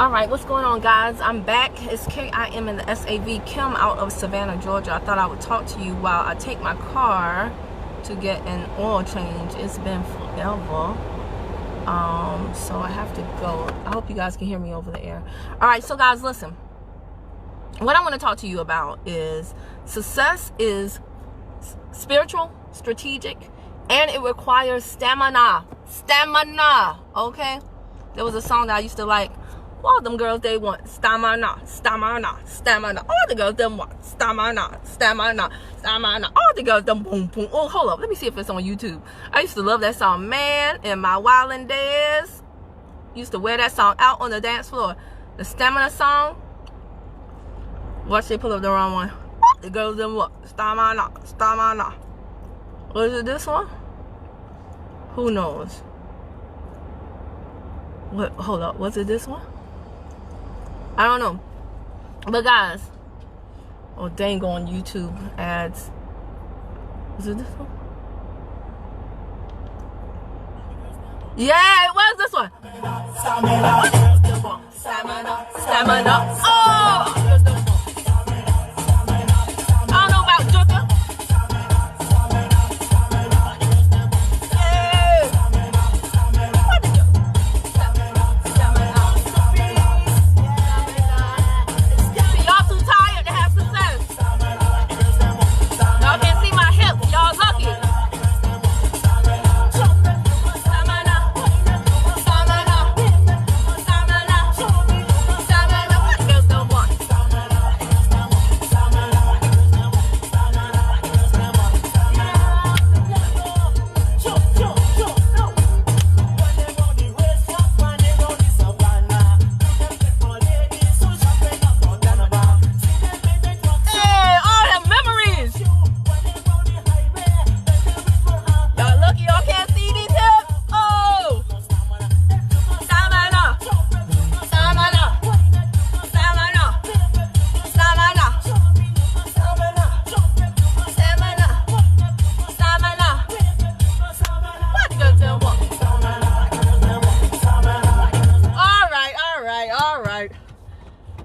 Alright, what's going on, guys? I'm back. It's Kim in the SAV, Kim out of Savannah, Georgia. I thought I would talk to you while I take my car to get an oil change. It's been forever. So I have to go. I hope you guys can hear me over the air. Alright, so guys, listen. What I want to talk to you about is success is spiritual, strategic, and it requires stamina. Stamina, okay? There was a song that I used to like. All them girls, they want stamina, stamina, stamina. All the girls, them want stamina, stamina, stamina. All the girls, them boom, boom. Oh, hold up. Let me see if it's on YouTube. I used to love that song, man. In my wildin' days, used to wear that song out on the dance floor. The stamina song. Watch, they pull up the wrong one. The girls, them what? Stamina, stamina. Was it this one? Who knows? What? Hold up. Was it this one? I don't know. But guys, oh dang, on YouTube ads. Was it this one? Yeah, it was this one. Stamina, stamina. Oh! I don't know about Joker.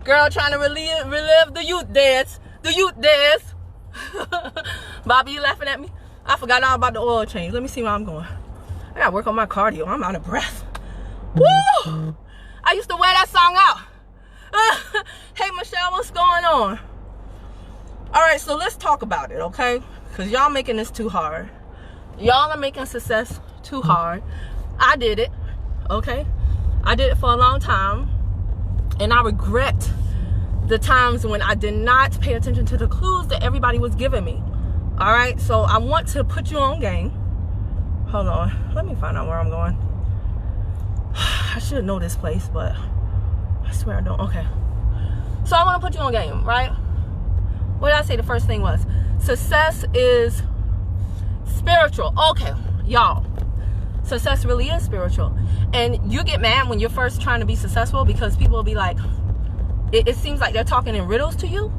Girl trying to relive the youth days. The youth days. Bobby, you laughing at me? I forgot all about the oil change. Let me see where I'm going. I gotta work on my cardio. I'm out of breath. Woo! I used to wear that song out. Hey, Michelle, what's going on? Alright, so let's talk about it, okay? Because y'all making this too hard. Y'all are making success too hard. I did it, okay? I did it for a long time. And I regret the times when I did not pay attention to the clues that everybody was giving me. All right, so I want to put you on game. Hold on, let me find out where I'm going. I should know this place, but I swear I don't. Okay, so I want to put you on game, right? What did I say the first thing was? Success is spiritual. Okay, y'all. Success really is spiritual. And you get mad when you're first trying to be successful because people will be like, it seems like they're talking in riddles to you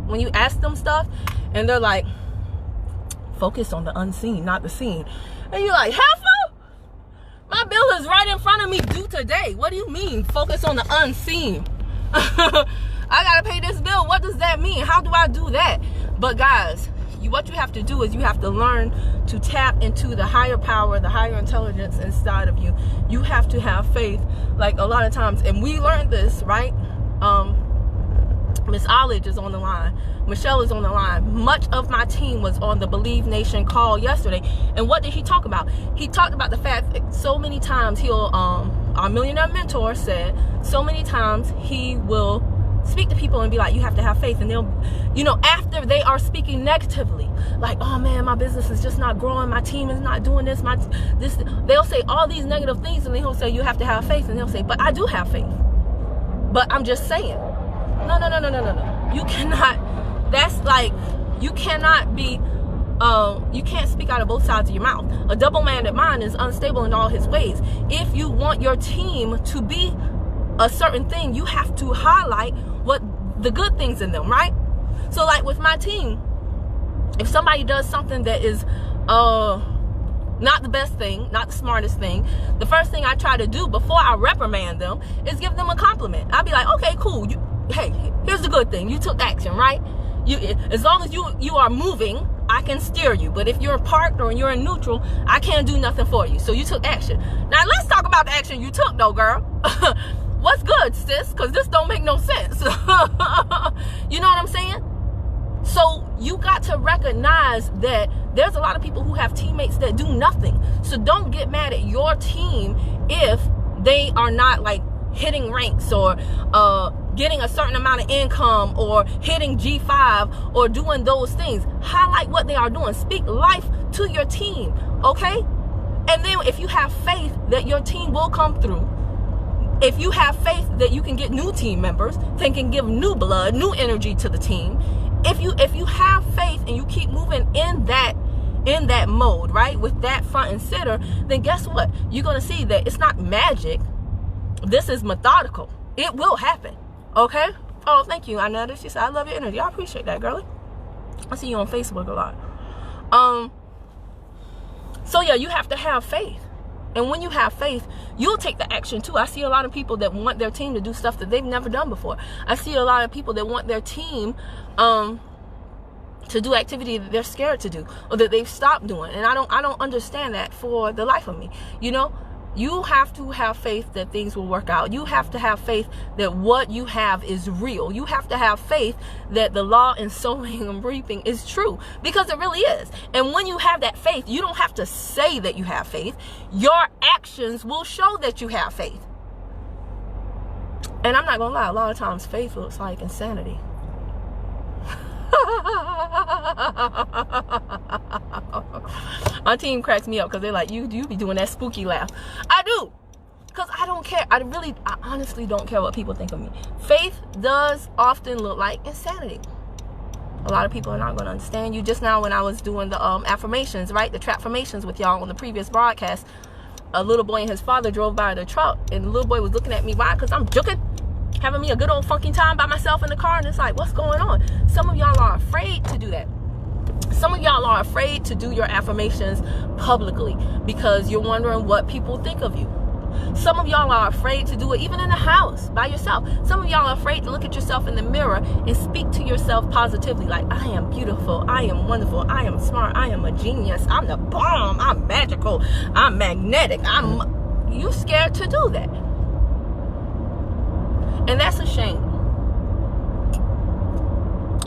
when you ask them stuff. And they're like, focus on the unseen, not the seen. And you're like, heifer, my bill is right in front of me due today. What do you mean, focus on the unseen? I gotta pay this bill. What does that mean? How do I do that? But guys, what you have to do is you have to learn to tap into the higher power, the higher intelligence inside of you. You have to have faith, like a lot of times. And we learned this, right? Miss Ollage is on the line. Michelle is on the line. Much of my team was on the Believe Nation call yesterday. And what did he talk about? He talked about the fact that so many times he'll, our millionaire mentor said, so many times he will speak to people and be like, you have to have faith. And they'll, you know, after they are speaking negatively, like, oh man, my business is just not growing, my team is not doing this, they'll say all these negative things, and then he'll say, you have to have faith. And they'll say, but I do have faith, but I'm just saying. No. You cannot, that's like, you cannot be, you can't speak out of both sides of your mouth. A double-minded mind is unstable in all his ways. If you want your team to be a certain thing, you have to highlight what the good things in them, right? So like with my team, if somebody does something that is Not the best thing, not the smartest thing. The first thing I try to do before I reprimand them is give them a compliment. I'll be like, okay, cool. Hey, here's the good thing. You took action, right? As long as you are moving, I can steer you. But if you're parked or you're in neutral, I can't do nothing for you. So you took action. Now let's talk about the action you took though, girl. What's good, sis? Because this don't make no sense. You know what I'm saying? So you got to recognize that there's a lot of people who have teammates that do nothing. So don't get mad at your team if they are not like hitting ranks or getting a certain amount of income or hitting G5 or doing those things. Highlight what they are doing. Speak life to your team, okay? And then if you have faith that your team will come through, if you have faith that you can get new team members that can give new blood, new energy to the team, if you have faith and you keep moving in that mode, right, with that front and center, then guess what? You're going to see that it's not magic. This is methodical. It will happen. Okay? Oh, thank you, Anetta. She said, I love your energy. I appreciate that, girlie. I see you on Facebook a lot. So yeah, you have to have faith. And when you have faith, you'll take the action too. I see a lot of people that want their team to do stuff that they've never done before. I see a lot of people that want their team to do activity that they're scared to do or that they've stopped doing. And I don't understand that for the life of me. You know, you have to have faith that things will work out. You have to have faith that what you have is real. You have to have faith that the law in sowing and reaping is true, because it really is. And when you have that faith, you don't have to say that you have faith. Your actions will show that you have faith. And I'm not gonna lie, a lot of times faith looks like insanity. My team cracks me up because they're like, you be doing that spooky laugh. I do, because I don't care. I honestly don't care what people think of me. Faith does often look like insanity. A lot of people are not going to understand you. Just now when I was doing the affirmations, right, the trapformations with y'all on the previous broadcast, a little boy and his father drove by the truck, and the little boy was looking at me. Why? Because I'm joking, having me a good old funky time by myself in the car, and it's like, what's going on? Some of y'all are afraid to do that. Some of y'all are afraid to do your affirmations publicly because you're wondering what people think of you. Some of y'all are afraid to do it even in the house by yourself. Some of y'all are afraid to look at yourself in the mirror and speak to yourself positively, like, I am beautiful, I am wonderful, I am smart, I am a genius, I'm the bomb, I'm magical, I'm magnetic. You're scared to do that. And that's a shame.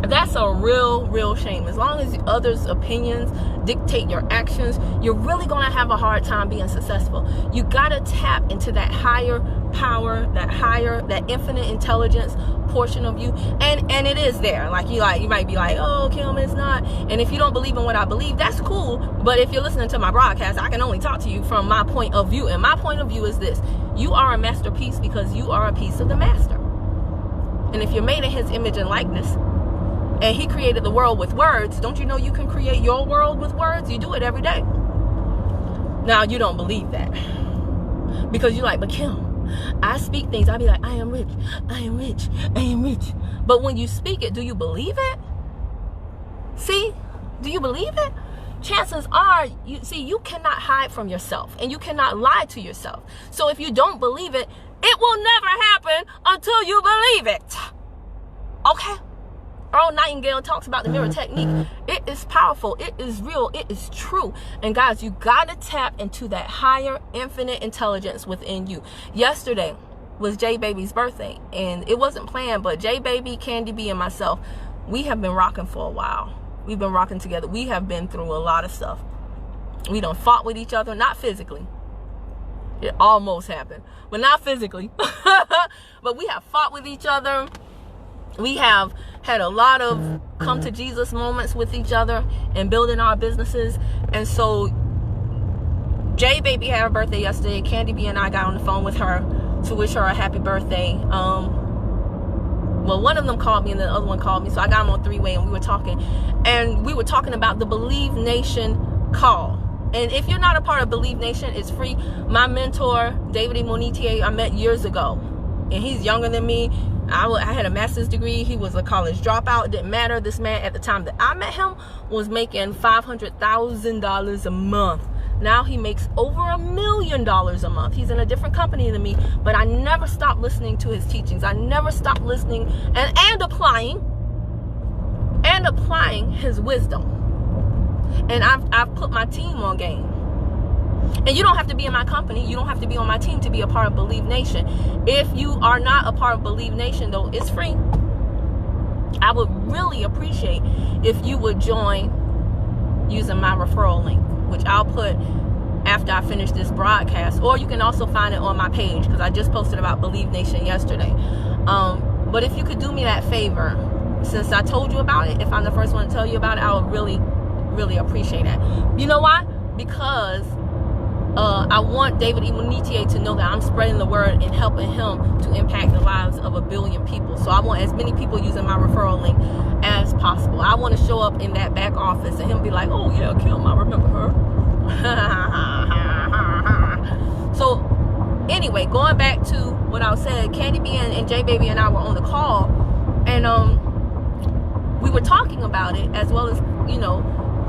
That's a real shame. As long as others' opinions dictate your actions, you're really going to have a hard time being successful. You got to tap into that higher power, that infinite intelligence portion of you. And it is there. Like you might be like, oh, Kim, it's not. And if you don't believe in what I believe, that's cool. But if you're listening to my broadcast, I can only talk to you from my point of view. And my point of view is this: you are a masterpiece because you are a piece of the master. And if you're made in his image and likeness, and he created the world with words, don't you know you can create your world with words? You do it every day. Now, you don't believe that, because you're like, but Kim, I speak things, I be like, I am rich, I am rich, I am rich. But when you speak it, do you believe it? See, do you believe it? Chances are, you cannot hide from yourself, and you cannot lie to yourself. So if you don't believe it, it will never happen until you believe it. Okay? Earl Nightingale talks about the mirror technique. It is powerful. It is real. It is true. And guys, you got to tap into that higher infinite intelligence within you. Yesterday was J Baby's birthday, and it wasn't planned, but J Baby, Candy B, and myself, we have been rocking for a while. We've been rocking together. We have been through a lot of stuff. We done fought with each other, not physically. It almost happened, but not physically. But we have fought with each other. We have had a lot of come to Jesus moments with each other and building our businesses. And so J Baby had her birthday yesterday. Candy B and I got on the phone with her to wish her a happy birthday. Well, one of them called me and the other one called me. So I got them on three-way, and we were talking. And we were talking about the Believe Nation call. And if you're not a part of Believe Nation, it's free. My mentor, David E. Monetier, I met years ago. And he's younger than me. I had a master's degree. He was a college dropout. It didn't matter. This man, at the time that I met him, was making $500,000 a month. Now he makes over $1 million a month. He's in a different company than me, but I never stopped listening to his teachings. I never stopped listening and applying his wisdom. And I've put my team on game. And you don't have to be in my company. You don't have to be on my team to be a part of Believe Nation. If you are not a part of Believe Nation, though, it's free. I would really appreciate if you would join using my referral link, which I'll put after I finish this broadcast. Or you can also find it on my page, because I just posted about Believe Nation yesterday. But if you could do me that favor, since I told you about it, if I'm the first one to tell you about it, I would really, really appreciate that. You know why? Because I want David Imunitier to know that I'm spreading the word and helping him to impact the lives of 1 billion people. So I want as many people using my referral link as possible. I want to show up in that back office and him be like, oh yeah, Kim, I remember her. So anyway, going back to what I was saying, Candy B and J Baby and I were on the call, and we were talking about it, as well as, you know,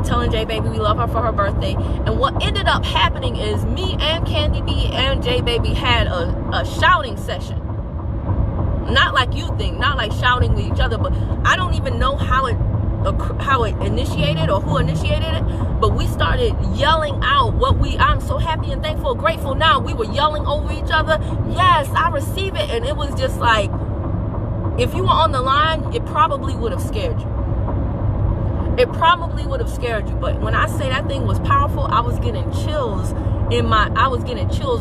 telling J Baby we love her for her birthday. And what ended up happening is me and Candy B and J Baby had a shouting session. Not like you think, not like shouting with each other, but I don't even know how it initiated or who initiated it, but we started yelling out I'm so happy and thankful, grateful now. We were yelling over each other. Yes, I receive it. And it was just like, if you were on the line, it probably would have scared you. It probably would have scared you. But when I say that thing was powerful, I was getting chills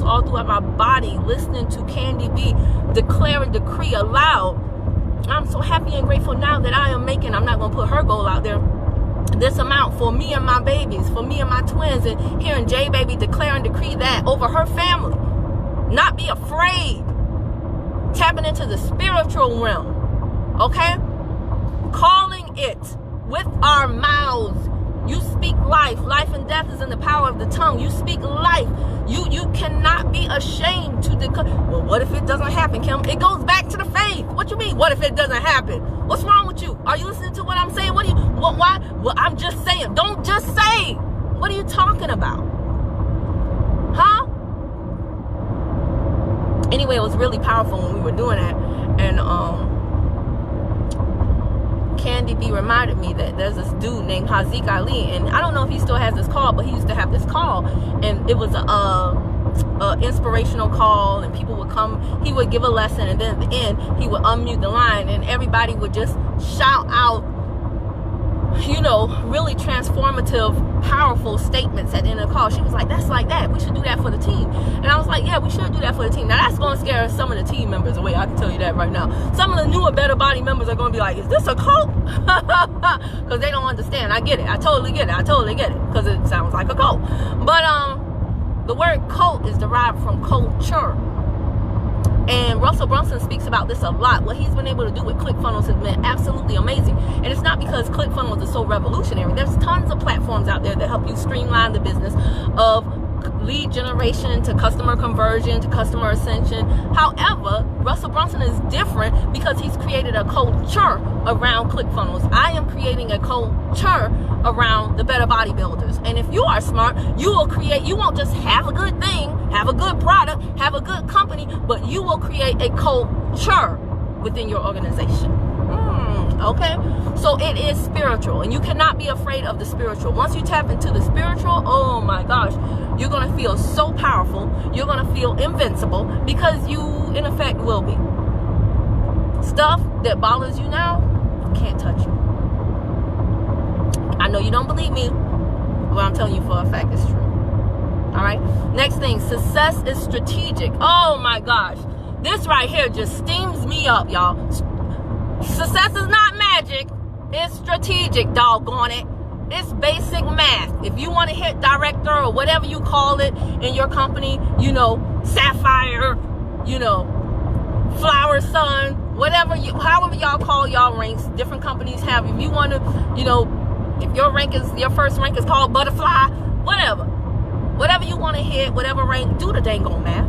all throughout my body, listening to Candy B declare and decree aloud, I'm so happy and grateful now that I am making, I'm not going to put her goal out there, this amount for me and my babies, for me and my twins. And hearing J Baby declare and decree that over her family. Not be afraid. Tapping into the spiritual realm. Okay? Calling it with our mouths. You speak life. Life and death is in the power of the tongue. You speak life. You cannot be ashamed to declare. Well, what if it doesn't happen, Kim? It goes back to the faith. What you mean? What if it doesn't happen? What's wrong with you? Are you listening to what I'm saying? Why? Well, I'm just saying. Don't just say. What are you talking about? Huh? Anyway, it was really powerful when we were doing that. And Candy B reminded me that there's this dude named Haziq Ali, and I don't know if he still has this call, but he used to have this call, and it was a inspirational call, and people would come, he would give a lesson, and then at the end he would unmute the line, and everybody would just shout out, you know, really transformative, powerful statements at the end of the call. She was like, that's like that. We should do that for the team. And I was like, yeah, we should do that for the team. Now, that's going to scare some of the team members away. I can tell you that right now. Some of the newer, better body members are going to be like, is this a cult? Because they don't understand. I get it. I totally get it. Because it sounds like a cult. But the word cult is derived from culture. And Russell Brunson speaks about this a lot. What he's been able to do with ClickFunnels has been absolutely amazing. And it's not because ClickFunnels is so revolutionary. There's tons of platforms out there that help you streamline the business of lead generation to customer conversion to customer ascension. However, Russell Brunson is different because he's created a culture around ClickFunnels. I am creating a culture around the better bodybuilders. And if you are smart, you will create, you won't just have a good thing, have a good product, have a good company, but you will create a culture within your organization. Okay? So it is spiritual, and you cannot be afraid of the spiritual. Once you tap into the spiritual, oh my gosh, you're going to feel so powerful. You're going to feel invincible because you, in effect, will be. Stuff that bothers you now can't touch you. I know you don't believe me, but I'm telling you for a fact it's true. All right? Next thing, success is strategic. Oh my gosh. This right here just steams me up, y'all. Success is not magic. It's strategic, doggone it. It's basic math. If you want to hit director or whatever you call it in your company, you know, sapphire, you know, flower sun, whatever you, however y'all call y'all ranks, different companies have. If you want to, you know, if your first rank is called butterfly, whatever you want to hit, whatever rank, do the dang on math.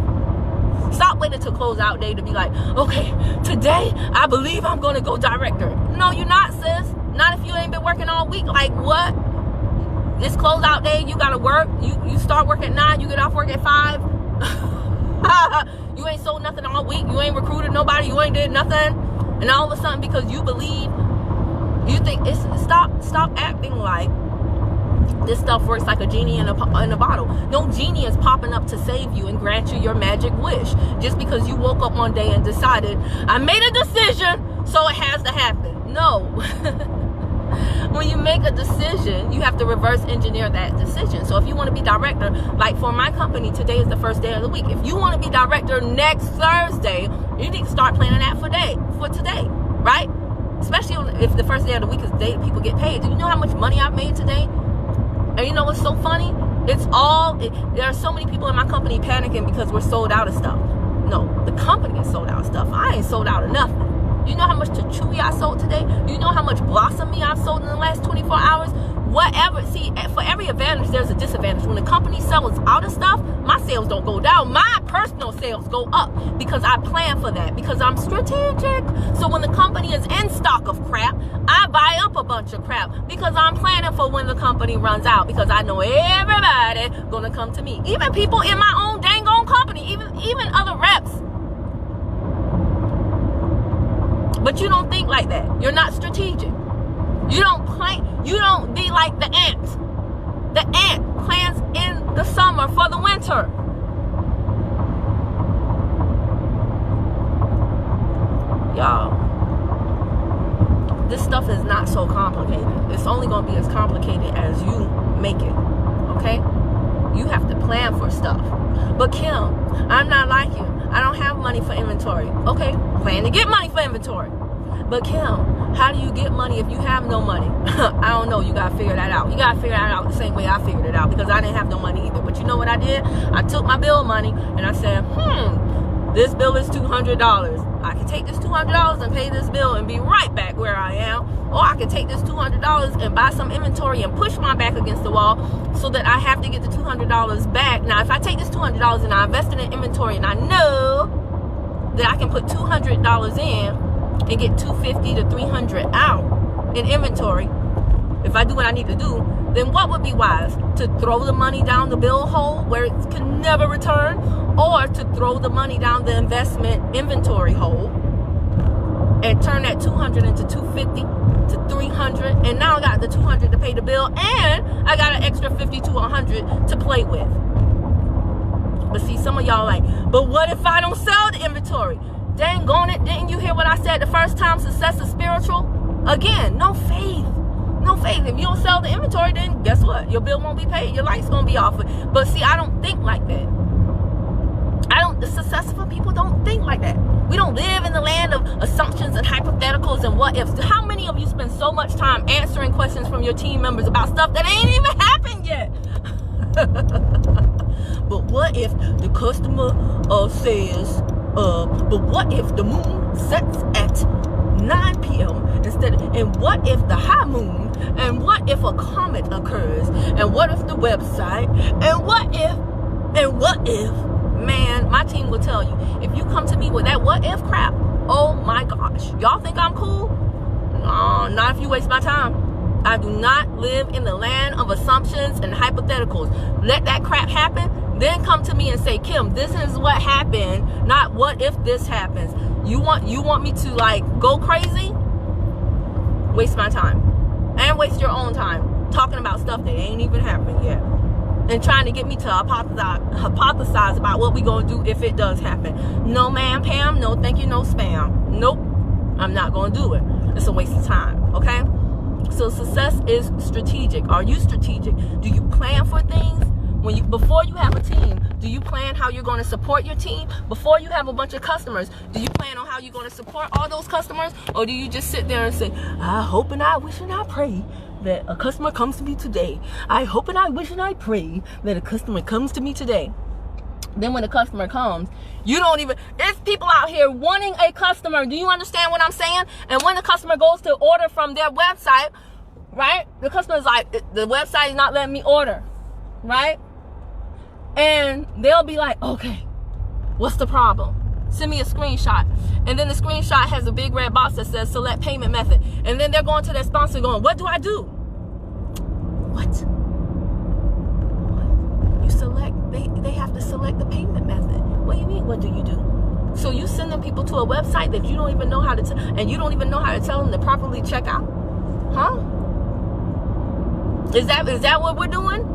Stop waiting till close out day to be like, okay, today I believe I'm going to go director. No, you're not, sis. Not if you ain't been working all week. Like, what? It's closeout day. You gotta work. You start work at 9. You get off work at 5. You ain't sold nothing all week. You ain't recruited nobody. You ain't did nothing. And all of a sudden, because you believe, you think it's stop acting like this stuff works like a genie in a bottle. No genie is popping up to save you and grant you your magic wish just because you woke up one day and decided, I made a decision, so it has to happen. No. When you make a decision, you have to reverse engineer that decision. So if you want to be director, like for my company, today is the first day of the week. If you want to be director next Thursday, you need to start planning that for today, right? Especially if the first day of the week is the day that people get paid. Do you know how much money I've made today? And you know what's so funny? There are so many people in my company panicking because we're sold out of stuff. No, the company is sold out of stuff. I ain't sold out of nothing. You know how much Chewy I sold today? You know how much Blossom Me I've sold in the last 24 hours? Whatever. See, for every advantage, there's a disadvantage. When the company sells out of stuff, my sales don't go down. My personal sales go up because I plan for that, because I'm strategic. So when the company is in stock of crap, I buy up a bunch of crap because I'm planning for when the company runs out, because I know everybody gonna come to me. Even people in my own dang on company, even other reps. But you don't think like that. You're not strategic. You don't plan. You don't be like the ant. The ant plans in the summer for the winter. Y'all, this stuff is not so complicated. It's only going to be as complicated as you make it. Okay? You have to plan for stuff. But Kim, I'm not like you. I don't have money for inventory. Okay, plan to get money for inventory. But Kim, how do you get money if you have no money? I don't know. You got to figure that out. You got to figure that out the same way I figured it out, because I didn't have no money either. But you know what I did? I took my bill money and I said, this bill is $200. I can take this $200 and pay this bill and be right back where I am. Or I can take this $200 and buy some inventory and push my back against the wall so that I have to get the $200 back. Now, if I take this $200 and I invest in inventory and I know that I can put $200 in and get $250 to $300 out in inventory, if I do what I need to do, then what would be wise? To throw the money down the bill hole where it can never return, or to throw the money down the investment inventory hole and turn that $200 into $250 to $300, and now I got the $200 to pay the bill, and I got an extra $50 to $100 to play with. But see, some of y'all like, but what if I don't sell the inventory? Dang on it, didn't you hear what I said the first time? Success is spiritual. Again, no faith. No faith. If you don't sell the inventory, then guess what? Your bill won't be paid. Your light's going to be off. But see, I don't think like that. The successful people don't think like that. We don't live in the land of assumptions and hypotheticals and what ifs. How many of you spend so much time answering questions from your team members about stuff that ain't even happened yet? But what if the customer says, but what if the moon sets at 9 p.m. instead of, and what if the high moon, and what if a comet occurs, and what if the website, and what if, man, my team will tell you, if you come to me with that what if crap, oh my gosh, y'all think I'm cool? No, not if you waste my time. I do not live in the land of assumptions and hypotheticals. Let that crap happen, then come to me and say, Kim, this is what happened, not what if this happens. You want me to like go crazy? Waste my time. And waste your own time talking about stuff that ain't even happened yet. And trying to get me to hypothesize about what we gonna do if it does happen. No ma'am, Pam, no thank you, no spam. Nope, I'm not gonna do it. It's a waste of time, okay? So success is strategic. Are you strategic? Do you plan for things? Before you have a team, do you plan how you're going to support your team? Before you have a bunch of customers, do you plan on how you're going to support all those customers? Or do you just sit there and say, I hope and I wish and I pray that a customer comes to me today. I hope and I wish and I pray that a customer comes to me today. Then when the customer comes, you don't even, there's people out here wanting a customer. Do you understand what I'm saying? And when the customer goes to order from their website, right? The customer's like, the website is not letting me order, right? And they'll be like, okay, what's the problem? Send me a screenshot. And then the screenshot has a big red box that says select payment method. And then they're going to their sponsor going, what do I do? What? they have to select the payment method. What do you mean, what do you do? So you sending people to a website that you don't even know how to and you don't even know how to tell them to properly check out? Huh? Is that what we're doing?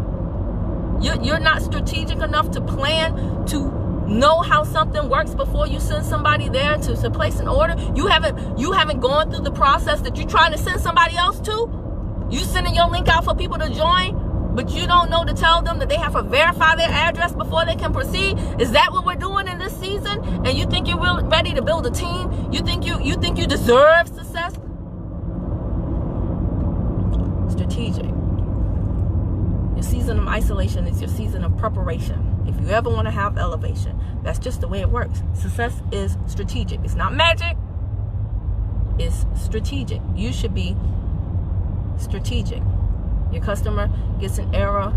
You're not strategic enough to plan to know how something works before you send somebody there to place an order. You haven't gone through the process that you're trying to send somebody else to. You sending your link out for people to join, but you don't know to tell them that they have to verify their address before they can proceed. Is that what we're doing in this season? And you think you're ready to build a team? You think you deserve success? Strategic. Your season of isolation is your season of preparation. If you ever want to have elevation, that's just the way it works. Success is strategic. It's not magic. It's strategic. You should be strategic. Your customer gets an error.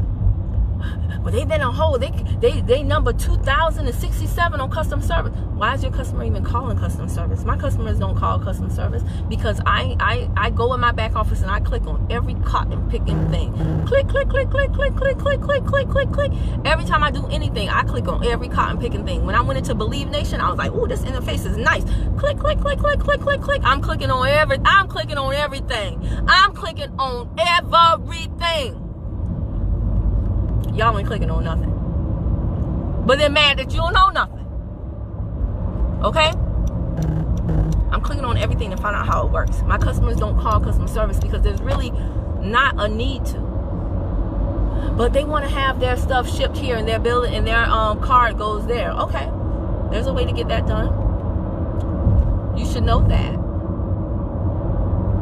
Well, they've been on hold. They number 2,067 on customer service. Why is your customer even calling customer service? My customers don't call customer service because I go in my back office and I click on every cotton picking thing. Click, click, click, click, click, click, click, click, click, click, click. Every time I do anything, I click on every cotton picking thing. When I went into Believe Nation, I was like, "Ooh, this interface is nice." Click, click, click, click, click, click, click. I'm clicking on everything. I'm clicking on everything. Y'all ain't clicking on nothing. But they're mad that you don't know nothing. Okay? I'm clicking on everything to find out how it works. My customers don't call customer service because there's really not a need to. But they want to have their stuff shipped here and their bill and their card goes there. Okay. There's a way to get that done. You should know that.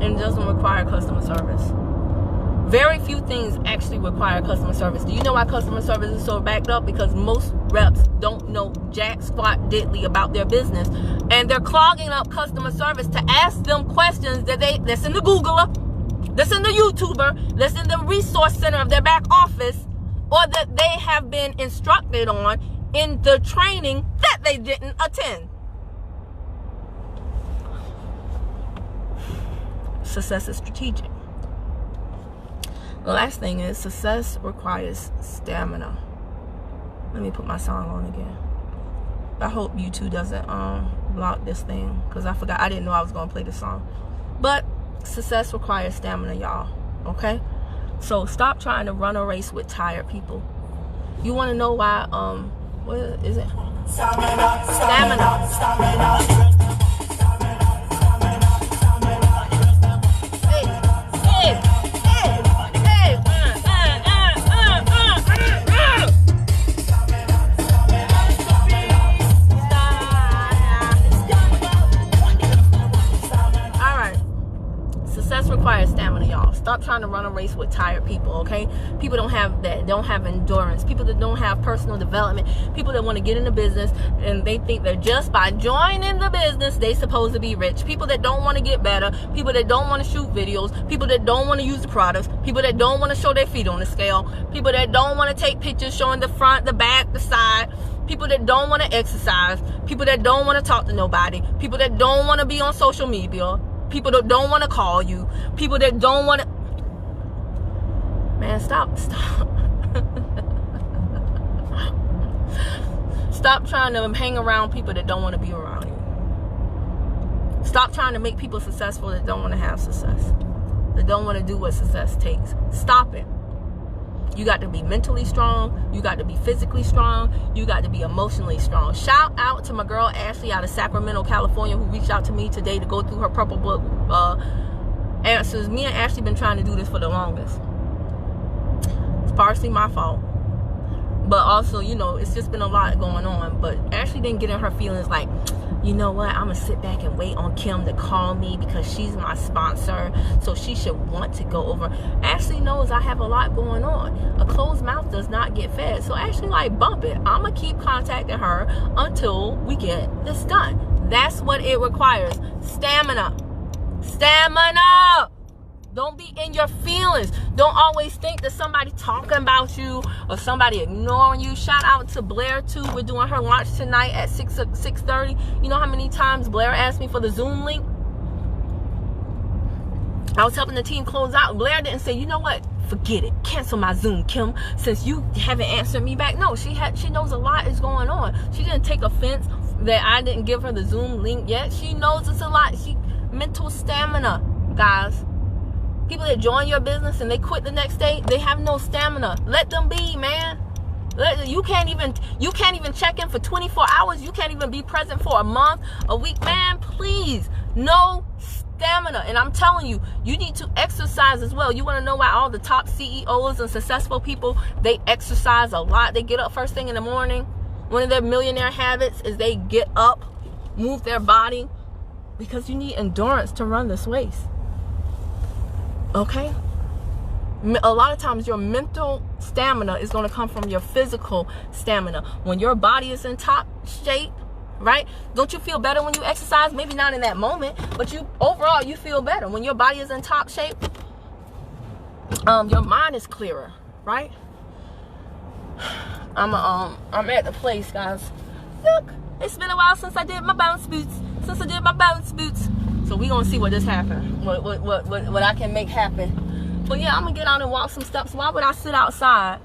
And it doesn't require customer service. Very few things actually require customer service. Do you know why customer service is so backed up? Because most reps don't know jack squat diddly about their business, and they're clogging up customer service to ask them questions that's in the Googler, that's in the YouTuber, that's in the resource center of their back office, or that they have been instructed on in the training that they didn't attend. Success is strategic. The last thing is success requires stamina. Let me put my song on again. I hope YouTube doesn't block this thing because I forgot. I didn't know I was going to play this song. But success requires stamina, y'all. Okay? So stop trying to run a race with tired people. You want to know why? What is it? Stamina. Requires stamina, y'all. Stop trying to run a race with tired people, okay? People don't have that, don't have endurance. People that don't have personal development. People that want to get into business and they think that just by joining the business, they supposed to be rich. People that don't want to get better. People that don't want to shoot videos. People that don't want to use the products. People that don't want to show their feet on the scale. People that don't want to take pictures showing the front, the back, the side. People that don't want to exercise. People that don't want to talk to nobody. People that don't want to be on social media. People that don't want to call you. People that don't want to... Man, stop. Stop trying to hang around people that don't want to be around you. Stop trying to make people successful that don't want to have success. That don't want to do what success takes. Stop it. You got to be mentally strong. You got to be physically strong. You got to be emotionally strong. Shout out to my girl Ashley out of Sacramento, California, who reached out to me today to go through her Purple Book answers. Me and Ashley been trying to do this for the longest. It's partially my fault. But also, you know, it's just been a lot going on. But Ashley didn't get in her feelings like, you know what, I'm going to sit back and wait on Kim to call me because she's my sponsor, so she should want to go over. Ashley knows I have a lot going on. A closed mouth does not get fed. So Ashley, like, bump it. I'm going to keep contacting her until we get this done. That's what it requires. Stamina. Stamina. Don't be in your feelings. Don't always think that somebody talking about you or somebody ignoring you. Shout out to Blair too. We're doing her launch tonight at 6:30. You know how many times Blair asked me for the Zoom link? I was helping the team close out. Blair didn't say, you know what? forget it. Cancel my Zoom, Kim, since you haven't answered me back. No, she knows a lot is going on. She didn't take offense that I didn't give her the Zoom link yet. She knows it's a lot. Mental stamina, guys. People that join your business and they quit the next day, they have no stamina. Let them be, man. You can't even check in for 24 hours. You can't even be present for a month, a week. Man, please. No stamina. And I'm telling you, you need to exercise as well. You want to know why all the top CEOs and successful people, they exercise a lot. They get up first thing in the morning. One of their millionaire habits is they get up, move their body, because you need endurance to run this race. Okay? A lot of times your mental stamina is going to come from your physical stamina. When your body is in top shape, right? Don't you feel better when you exercise? Maybe not in that moment, but overall you feel better. When your body is in top shape, your mind is clearer, right? I'm at the place, guys. Look, it's been a while since I did my bounce boots. So we gonna see what this happen. What I can make happen. But yeah, I'm gonna get out and walk some steps. Why would I sit outside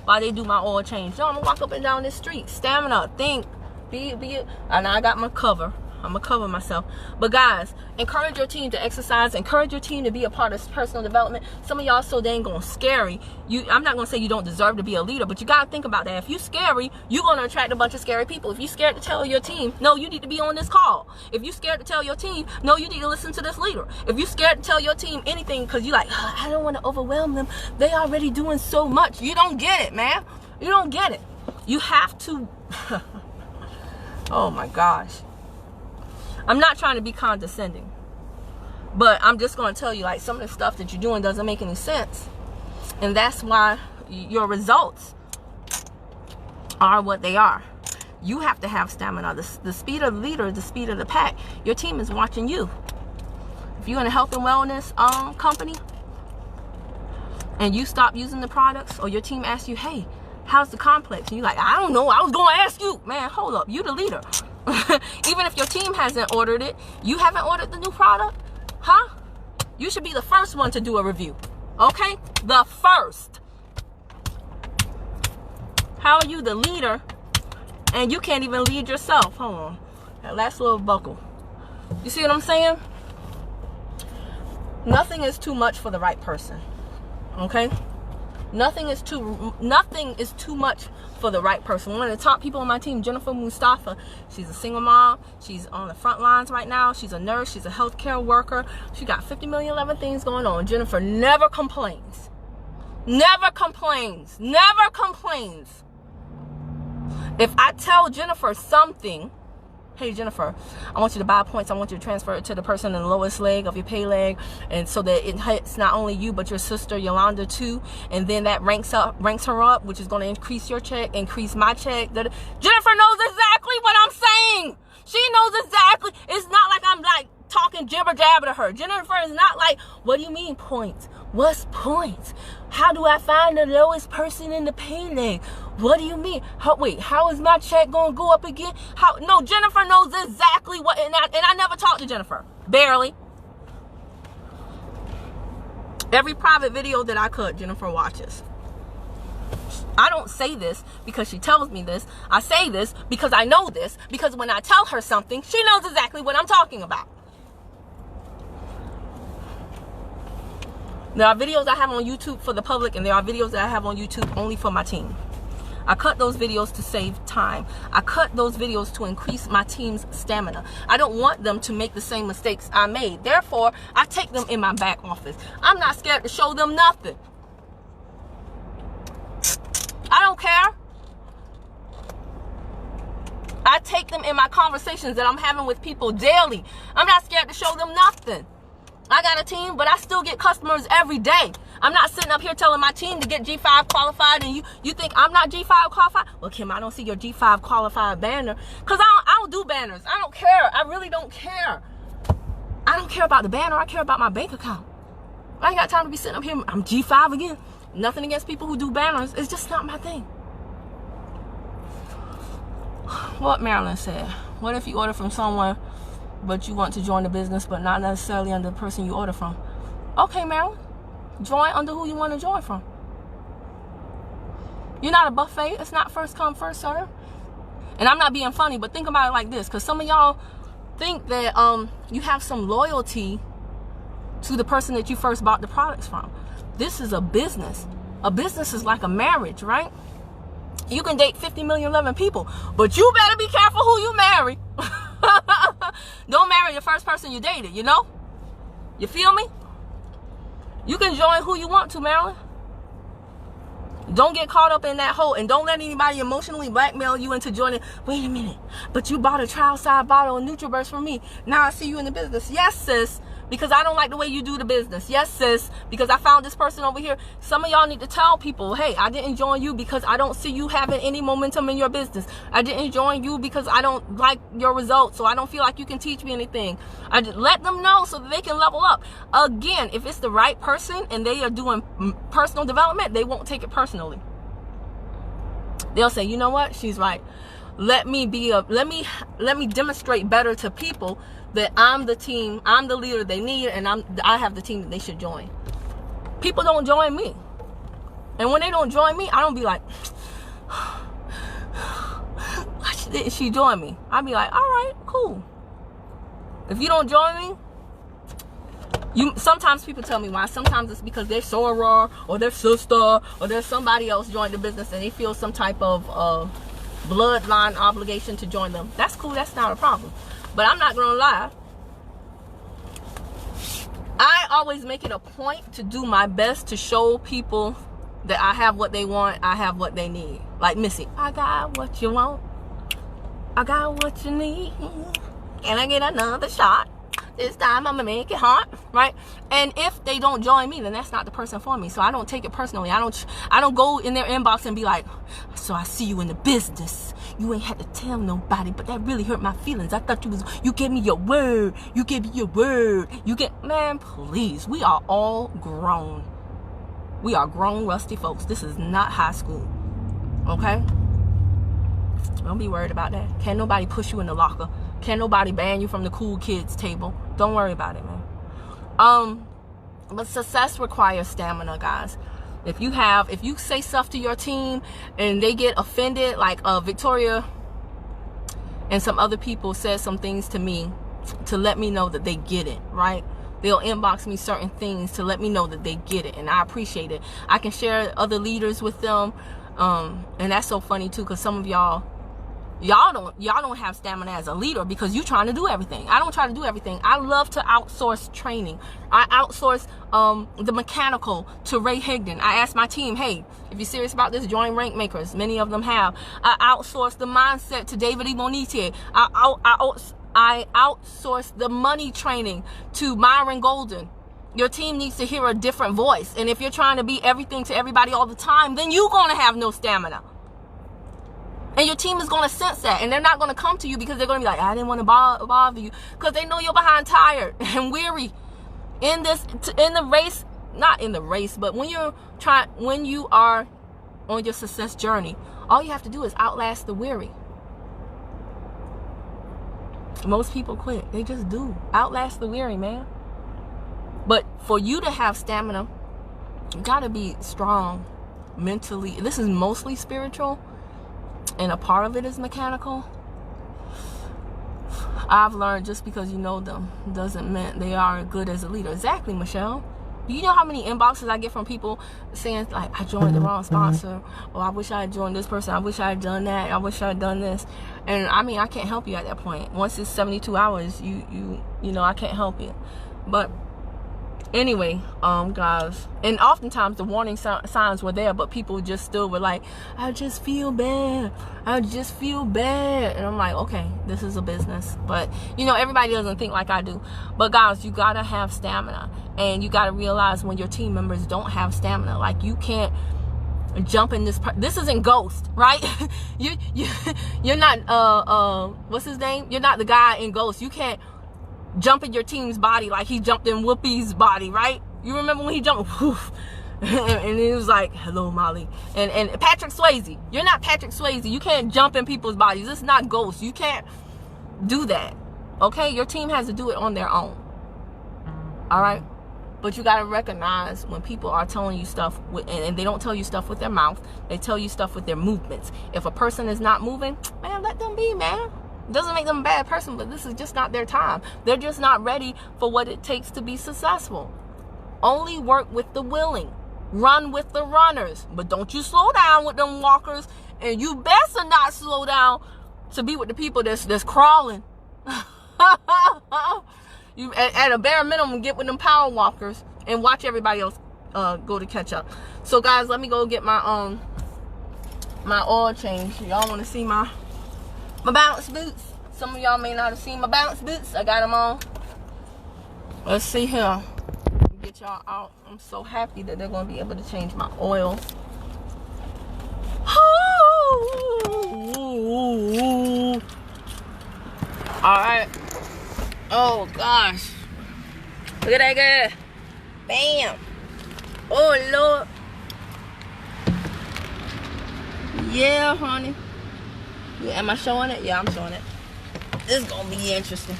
while they do my oil change? No, I'm gonna walk up and down this street. Stamina, think, be it. And I got my cover. I'm gonna cover myself. But guys, encourage your team to exercise. Encourage your team to be a part of personal development. Some of y'all so dang gonna scary. I'm not gonna say you don't deserve to be a leader, but you gotta think about that. If you scary, you're gonna attract a bunch of scary people. If you scared to tell your team, no, you need to be on this call. If you scared to tell your team, no, you need to listen to this leader. If you scared to tell your team anything because you like, I don't want to overwhelm them. They already doing so much. You don't get it, man. You don't get it. You have to. Oh my gosh. I'm not trying to be condescending, but I'm just going to tell you, like, some of the stuff that you're doing doesn't make any sense. And that's why your results are what they are. You have to have stamina. The speed of the leader, the speed of the pack. Your team is watching you. If you're in a health and wellness company and you stop using the products, or your team asks you, hey, how's the complex? And you're like, I don't know. I was going to ask you. Man, hold up. You the leader. Even if your team hasn't ordered it, you haven't ordered the new product, huh? You should be the first one to do a review, okay? The first. How are you the leader and you can't even lead yourself? Hold on, that last little buckle. You see what I'm saying? Nothing is too much for the right person, okay? Nothing is too much for the right person. One of the top people on my team, Jennifer Mustafa, she's a single mom. She's on the front lines right now. She's a nurse. She's a healthcare worker. She got 50 million other things going on. Jennifer never complains. Never complains. Never complains. If I tell Jennifer something, hey Jennifer, I want you to buy points. I want you to transfer it to the person in the lowest leg of your pay leg, and so that it hits not only you but your sister Yolanda too, and then that ranks her up, which is going to increase your check, increase my check. Jennifer knows exactly what I'm saying. She knows exactly. It's not like I'm like talking jibber jabber to her. Jennifer is not like, what do you mean points? What's points? How do I find the lowest person in the pay leg? What do you mean? How is my check gonna go up again? No, Jennifer knows exactly what, and I never talked to Jennifer. Barely. Every private video that I cut, Jennifer watches. I don't say this because she tells me this. I say this because I know this, because when I tell her something, she knows exactly what I'm talking about. There are videos I have on YouTube for the public, and there are videos that I have on YouTube only for my team. I cut those videos to save time. I cut those videos to increase my team's stamina. I don't want them to make the same mistakes I made. Therefore, I take them in my back office. I'm not scared to show them nothing. I don't care. I take them in my conversations that I'm having with people daily. I'm not scared to show them nothing. I got a team, but I still get customers every day. I'm not sitting up here telling my team to get G5 qualified, and you think I'm not G5 qualified? Well, Kim, I don't see your G5 qualified banner, because I don't do banners. I don't care. I really don't care. I don't care about the banner. I care about my bank account. I ain't got time to be sitting up here. I'm G5 again. Nothing against people who do banners. It's just not my thing. What Marilyn said. What if you order from someone but you want to join the business, but not necessarily under the person you order from? Okay, Marilyn. join under who you want to join from. You're not a buffet. It's not first come, first serve. And I'm not being funny, but think about it like this, because some of y'all think that you have some loyalty to the person that you first bought the products from. This is a business. A business is like a marriage, right? You can date 50 million loving people, but you better be careful who you marry. Don't marry the first person you dated, you know? You feel me? You can join who you want to, Marilyn. Don't get caught up in that hole, and don't let anybody emotionally blackmail you into joining. Wait a minute, but you bought a trial side bottle of NutriBurst from me. Now I see you in the business. Yes, sis, because I don't like the way you do the business. Yes, sis, because I found this person over here. Some of y'all need to tell people, hey, I didn't join you because I don't see you having any momentum in your business. I didn't join you because I don't like your results, so I don't feel like you can teach me anything. I just let them know so that they can level up. Again, if it's the right person and they are doing personal development, they won't take it personally. They'll say, you know what, she's right. Let me demonstrate better to people that I'm the team, I'm the leader they need, and I have the team that they should join. People don't join me. And when they don't join me, I don't be like, why didn't she join me? I'll be like, all right, cool. If you don't join me, sometimes people tell me why. Sometimes it's because they're soror or their sister or there's somebody else joined the business and they feel some type of bloodline obligation to join them. That's cool. That's not a problem. But I'm not gonna lie, I always make it a point to do my best to show people that I have what they want, I have what they need. Like Missy, I got what you want, I got what you need. Can I get another shot? This time I'm gonna make it hot, right? And if they don't join me, then that's not the person for me. So I don't take it personally. I don't go in their inbox and be like, so I see you in the business. You ain't had to tell nobody, but that really hurt my feelings. I thought you gave me your word. You gave me your word. Man, please. We are all grown. We are grown, rusty folks. This is not high school. Okay? Don't be worried about that. Can't nobody push you in the locker. Can't nobody ban you from the cool kids table. Don't worry about it, man. But success requires stamina, guys. If you say stuff to your team and they get offended, like Victoria and some other people said some things to me to let me know that they get it, right? They'll inbox me certain things to let me know that they get it, and I appreciate it. I can share other leaders with them, and that's so funny too, because some of y'all don't have stamina as a leader because you're trying to do everything. I don't try to do everything. I love to outsource training. I outsource the mechanical to Ray Higdon. I ask my team, hey, if you're serious about this, join Rank Makers. Many of them have. I outsource the mindset to David Ebonite. I outsource the money training to Myron Golden. Your team needs to hear a different voice. And if you're trying to be everything to everybody all the time, then you're going to have no stamina. And your team is going to sense that. And they're not going to come to you because they're going to be like, I didn't want to bother you. Because they know you're behind tired and weary. In the race, not in the race, but when you are on your success journey, all you have to do is outlast the weary. Most people quit. They just do. Outlast the weary, man. But for you to have stamina, you got to be strong mentally. This is mostly spiritual. And a part of it is mechanical. I've learned just because you know them doesn't mean they are good as a leader. Exactly, Michelle. Do you know how many inboxes I get from people saying, like, I joined the wrong sponsor, or I wish I had joined this person, I wish I had done that, I wish I had done this. And I mean, I can't help you at that point. Once it's 72 hours, you know, I can't help you. But anyway, guys, and oftentimes the warning signs were there, but people just still were like, I just feel bad, and I'm like, okay, this is a business. But you know, everybody doesn't think like I do. But guys, you gotta have stamina, and you gotta realize when your team members don't have stamina. Like, you can't jump in this isn't Ghost, right? you're not what's his name, you're not the guy in Ghost. You can't jump in your team's body like he jumped in Whoopi's body, right? You remember when he jumped, whoof, and he was like, hello, Molly. And Patrick Swayze, you're not Patrick Swayze. You can't jump in people's bodies. This is not Ghost. You can't do that, okay? Your team has to do it on their own, all right? But you got to recognize when people are telling you stuff and they don't tell you stuff with their mouth, they tell you stuff with their movements. If a person is not moving, man, let them be, man. Doesn't make them a bad person, but this is just not their time. They're just not ready for what it takes to be successful. Only work with the willing. Run with the runners. But don't you slow down with them walkers. And you best not slow down to be with the people that's crawling. You at a bare minimum, get with them power walkers and watch everybody else go to catch up. So guys, let me go get my my oil change. Y'all want to see my bounce boots? Some of y'all may not have seen my bounce boots. I got them on. Let's see here. Get y'all out. I'm so happy that they're gonna be able to change my oil. All right. Oh gosh, look at that girl. Bam. Oh Lord. Yeah, honey. Yeah, am I showing it? Yeah, I'm showing it. This is gonna be interesting.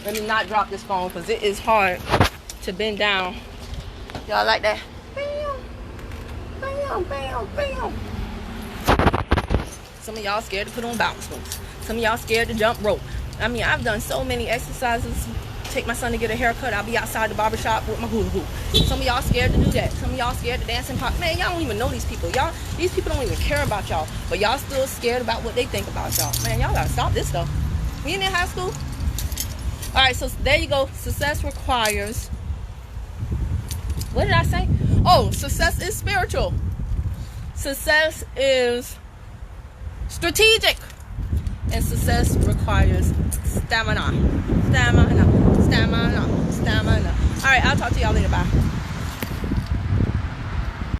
Let me not drop this phone because it is hard to bend down. Y'all like that? Bam, bam, bam, bam. Some of y'all scared to put on bounce boots. Some of y'all scared to jump rope. I mean, I've done so many exercises. Take my son to get a haircut. I'll be outside the barbershop with my hula hoop. Some of y'all scared to do that. Some of y'all scared to dance in park. Man, y'all don't even know these people. These people don't even care about y'all. But y'all still scared about what they think about y'all. Man, y'all gotta stop this stuff. We in high school? All right, so there you go. Success requires... What did I say? Oh, success is spiritual. Success is strategic. And success requires stamina. Stamina. Stamina. Stamina. All right, I'll talk to y'all later. Bye.